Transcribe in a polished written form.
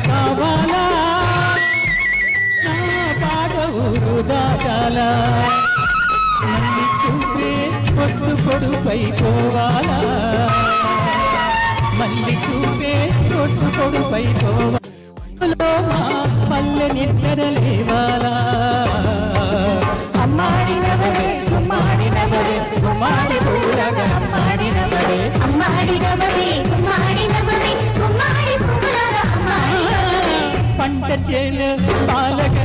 కావాలా నా పాట ఊరు దాటాలా మళ్ళీ చూపే పొద్దు పొడుపై పోవాలా మళ్ళీ చూపే పొద్దు పొడుపై పోవాలా పల్లె నిద్ర లేవాలా అమ్మాడినవరే గుమ్మాడినవరే గుమ్మాడి పూలగా అమ్మాడినవరే అమ్మాడినవరే గుమ్మాడినవరే గుమ్మాడి పూలగా అమ్మాడినవరే పంట చేను పాలక